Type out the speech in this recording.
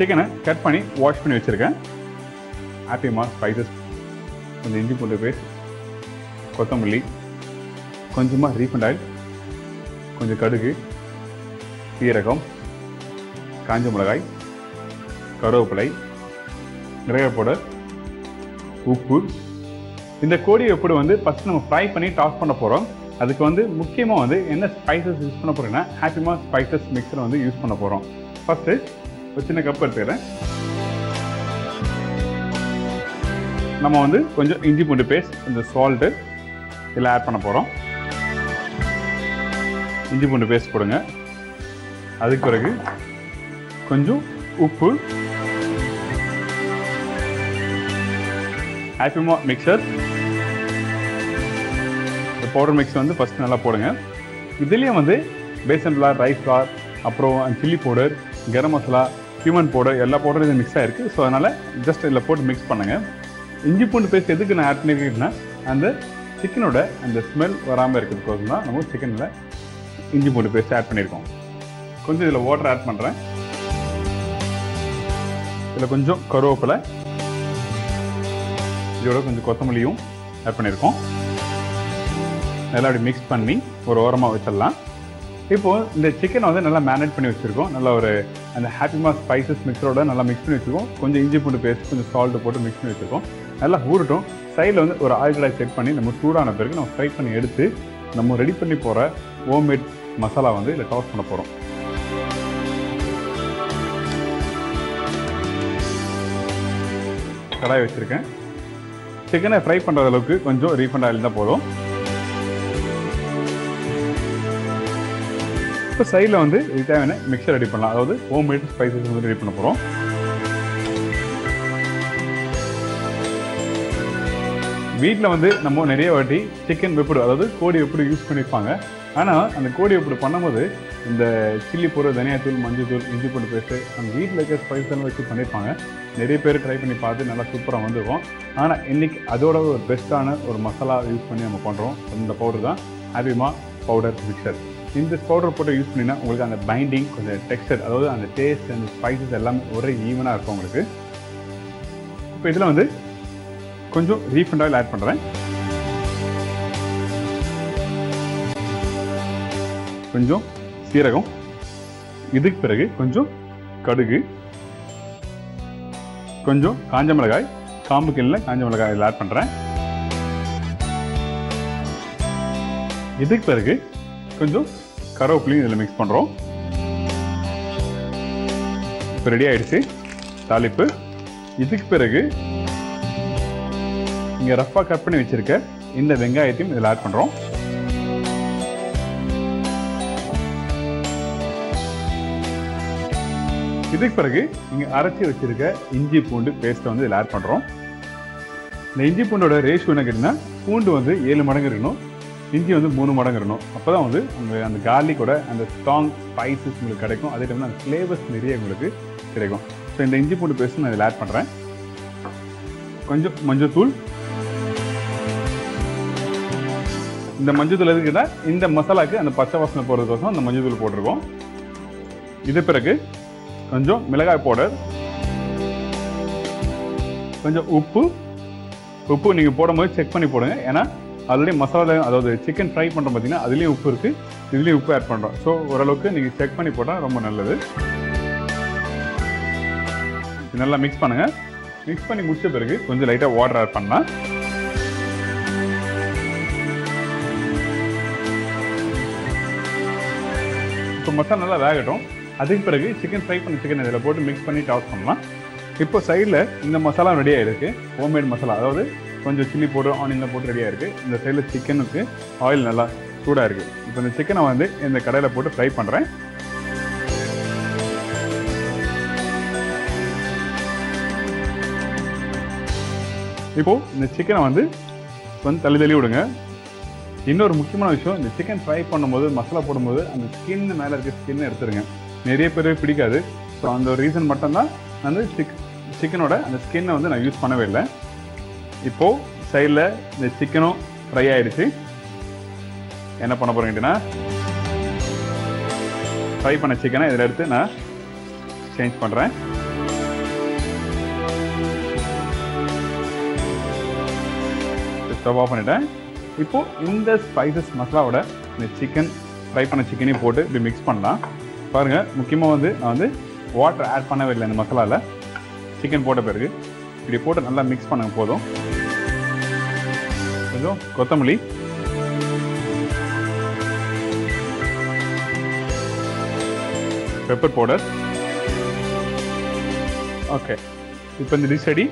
சிக்கனை கட் பண்ணி வாஷ் பண்ணி வச்சுருக்கேன். ஹாப்பி மாஸ் ஸ்பைசஸ், கொஞ்சம் இஞ்சி பூண்டு பேஸ்ட், கொத்தமல்லி, கொஞ்சமாக ரீஃபண்ட் ஆயில், கொஞ்சம் கடுகு, சீரகம், காஞ்ச மிளகாய், கருவேப்பிலை, மிளகாய் பவுடர், உப்பு. இந்த கோழி எப்படி வந்து ஃபஸ்ட் நம்ம ஃப்ரை பண்ணி டாஸ் பண்ண போகிறோம். அதுக்கு வந்து முக்கியமாக வந்து என்ன ஸ்பைசஸ் யூஸ் பண்ண போகிறோன்னா ஹாப்பி மாஸ் ஸ்பைசஸ் மிக்சரை வந்து யூஸ் பண்ண போகிறோம். ஃபஸ்ட்டு ஒரு சின்ன கப் எடுத்துக்கிறேன். நம்ம வந்து கொஞ்சம் இஞ்சி பூண்டு பேஸ்ட், கொஞ்சம் சால்ட்டு இதில் ஆட் பண்ண போகிறோம். இஞ்சி பூண்டு பேஸ்ட் போடுங்க. அதுக்கு பிறகு கொஞ்சம் உப்பு, ஹாப்பி மாஸ் மிக்சர், இந்த பவுடர் மிக்ஸ் வந்து ஃபஸ்ட்டு நல்லா போடுங்க. இதுலேயும் வந்து பேசன் ஃப்ளார், ரைஸ் ஃப்ளார், அப்புறம் chilli powder, garam masala, human powder, எல்லா பவுடரும் இது மிக்ஸ் ஆகிருக்கு. ஸோ அதனால் ஜஸ்ட் இதில் போட்டு மிக்ஸ் பண்ணுங்கள். இஞ்சி பூண்டு பேஸ்ட் எதுக்கு நான் ஆட் பண்ணியிருக்கேன்னா அந்த சிக்கனோட அந்த ஸ்மெல் வராமல் இருக்கிறதுக்கோசம் தான் நம்ம சிக்கனில் இஞ்சி பூண்டு பேஸ்ட் ஆட் பண்ணியிருக்கோம். கொஞ்சம் இதில் வாட்டர் ஆட் பண்ணுறேன். இதில் கொஞ்சம் கருவேப்பிலை, இதோட கொஞ்சம் கொத்தமல்லியும் ஆட் பண்ணியிருக்கோம். நல்லா அப்படி மிக்ஸ் பண்ணி ஒரு ஓரமாக வச்சிடலாம். இப்போது இந்த சிக்கனை வந்து நல்லா மேரினேட் பண்ணி வச்சுருக்கோம். நல்லா ஒரு அந்த ஹாப்பி மாஸ் ஸ்பைசஸ் மிக்சரோட நல்லா மிக்ஸ் பண்ணி வச்சுருக்கோம். கொஞ்சம் இஞ்சி பூண்டு பேஸ்ட், கொஞ்சம் சால்ட்டு போட்டு மிக்ஸ் பண்ணி வச்சுருக்கோம். நல்லா ஊறட்டும். சைடில் வந்து ஒரு ஆயில் கடாய் செட் பண்ணி நம்ம சூடான பிறகு நம்ம ஃப்ரை பண்ணி எடுத்து நம்ம ரெடி பண்ணி போகிற ஹோம்மேட் மசாலா வந்து இதில் டாஸ் பண்ண போகிறோம். கடாய் வச்சுருக்கேன். சிக்கனை ஃப்ரை பண்ணுற அளவுக்கு கொஞ்சம் ரீஃபண்ட் ஆயில் தான் போதும். இப்போ சைடில் வந்து இது தேவையான மிக்சர் ரெடி பண்ணலாம். அதாவது ஹோம்மேட் ஸ்பைசஸ் வந்து ரெடி பண்ண போகிறோம். வீட்டில் வந்து நம்ம நிறைய வாட்டி சிக்கன் வெப்புடு, அதாவது கோடி வெப்புடு யூஸ் பண்ணியிருப்பாங்க. ஆனால் அந்த கோடி வெப்புடு பண்ணும்போது இந்த சில்லி பவுடர், தனியாத்தூள், மஞ்சள் தூள், இஞ்சி பூண்டு பேஸ்ட்டு நம்ம வீட்டில் இருக்க ஸ்பைஸெல்லாம் வச்சு பண்ணியிருப்பாங்க. நிறைய பேர் ட்ரை பண்ணி பார்த்து நல்லா சூப்பராக வந்துருக்கும். ஆனால் இன்றைக்கி அதோட ஒரு பெஸ்ட்டான ஒரு மசாலா யூஸ் பண்ணி நம்ம பண்ணுறோம். இந்த பவுடர் தான் ஹாப்பி மாஸ் பவுடர் மிக்சர். இந்த பவுடர் போட்டு யூஸ் பண்ணினா உங்களுக்கு அந்த பைண்டிங், கொஞ்சம் டெக்ஸ்சர், அதாவது அந்த டேஸ்ட், அந்த ஸ்பைசஸ் எல்லாமே ஒரே ஈவனாக இருக்கும் உங்களுக்கு. இப்போ இதில் வந்து கொஞ்சம் ரீஃபண்ட் ஆயில் ஆட் பண்ணுறேன். கொஞ்சம் சீரகம், இதுக்கு பிறகு கொஞ்சம் கடுகு, கொஞ்சம் காஞ்ச மிளகாய், காம்பு கிள்ளில் காஞ்ச மிளகாய் இதில் ஆட் பண்ணுறேன். இதுக்கு பிறகு கொஞ்சம் கருவேப்பிலையும் இதில் மிக்ஸ் பண்ணுறோம். இப்போ ரெடி ஆகிடுச்சு தாளிப்பு. இதுக்கு பிறகு இங்கே ரஃப்பாக கட் பண்ணி வச்சுருக்க இந்த வெங்காயத்தையும் இதில் ஆட் பண்ணுறோம். இதுக்கு பிறகு இங்கே அரைச்சி வச்சுருக்க இஞ்சி பூண்டு பேஸ்ட்டை வந்து இதில் ஆட் பண்ணுறோம். இந்த இஞ்சி பூண்டோட ரேஷியோ என்ன கேட்டிங்கன்னா, பூண்டு வந்து 7 மடங்கு இருக்கணும், இஞ்சி வந்து 3 மடங்கு இருக்கணும். அப்போ தான் வந்து அந்த கார்லிக்கோட அந்த ஸ்ட்ராங் ஸ்பைசஸ் உங்களுக்கு கிடைக்கும். அதே டைமில் அந்த ஃப்ளேவர்ஸ் நிறைய உங்களுக்கு கிடைக்கும். ஸோ இந்த இஞ்சி பூண்டு பேஸ்ட் நான் இதில் ஆட் பண்ணுறேன். கொஞ்சம் மஞ்சள் தூள். இந்த மஞ்சள் தூள் எதுக்குன்னா இந்த மசாலாவுக்கு அந்த பச்சை வாசனை போடுறதுக்கோசம் அந்த மஞ்சள் தூள் போட்டிருக்கோம். இது பிறகு கொஞ்சம் மிளகாய் பவுடர், கொஞ்சம் உப்பு. உப்பு நீங்கள் போடும்போது செக் பண்ணி போடுங்க. ஏன்னா ஆல்ரெடி மசாலா, அதாவது சிக்கன் ஃப்ரை பண்ணுறோம் பார்த்தீங்கன்னா அதுலேயும் உப்பு இருக்குது, இதுலேயும் உப்பு ஆட் பண்ணுறோம். ஸோ ஓரளவுக்கு நீங்கள் செக் பண்ணி போட்டால் ரொம்ப நல்லது. நல்லா மிக்ஸ் பண்ணுங்கள். மிக்ஸ் பண்ணி முடிச்ச பிறகு கொஞ்சம் லைட்டாக வாட்டர் ஆட் பண்ணலாம். இப்போ மசாலா நல்லா வேகட்டும். அதுக்கு பிறகு சிக்கன் ஃப்ரை பண்ண சிக்கன் இதில் போட்டு மிக்ஸ் பண்ணி டாஸ் பண்ணலாம். இப்போ சைடில் இந்த மசாலா ரெடியாக இருக்குது, ஹோம்மேட் மசாலா. அதாவது கொஞ்சம் சில்லி பவுடர், ஆனியனில் போட்டு ரெடியாக இருக்குது. இந்த சைடில் சிக்கனுக்கு ஆயில் நல்லா சூடாக இருக்குது. இப்போ இந்த சிக்கனை வந்து இந்த கடையில் போட்டு ஃப்ரை பண்ணுறேன். இப்போது இந்த சிக்கனை வந்து தள்ளி விடுங்க. இன்னொரு முக்கியமான விஷயம், இந்த சிக்கன் ஃப்ரை பண்ணும்போது மசாலா போடும்போது அந்த ஸ்கின் மேலே இருக்க ஸ்கின்னை எடுத்துருங்க. நிறைய பேர் பிடிக்காது. ஸோ அந்த ஒரு ரீசன் மட்டும்தான் வந்து சிக்கனோட அந்த ஸ்கின்னை வந்து நான் யூஸ் பண்ணவே இல்லை. இப்போது சைடில் இந்த சிக்கனும் ஃப்ரை ஆகிடுச்சு. என்ன பண்ண போகிறேங்கன்னா, ஃப்ரை பண்ண சிக்கனை இதில் எடுத்து நான் சேஞ்ச் பண்ணுறேன். ஸ்டவ் ஆஃப் பண்ணிட்டேன். இப்போது இந்த ஸ்பைசஸ் மசாலாவோட இந்த சிக்கன் ஃப்ரை பண்ண சிக்கனையும் போட்டு இப்படி மிக்ஸ் பண்ணலாம். பாருங்கள், முக்கியமாக வந்து நான் வந்து வாட்டர் ஆட் பண்ணவே இல்லை இந்த மசாலாவில். சிக்கன் போட்ட பிறகு இப்படி போட்டு நல்லா மிக்ஸ் பண்ணுங்க. போதும். கொஞ்சம் கொத்தமல்லி, பெப்பர் பவுடர். ஓகே, இப்போ இந்த டிஷ் ரெடி.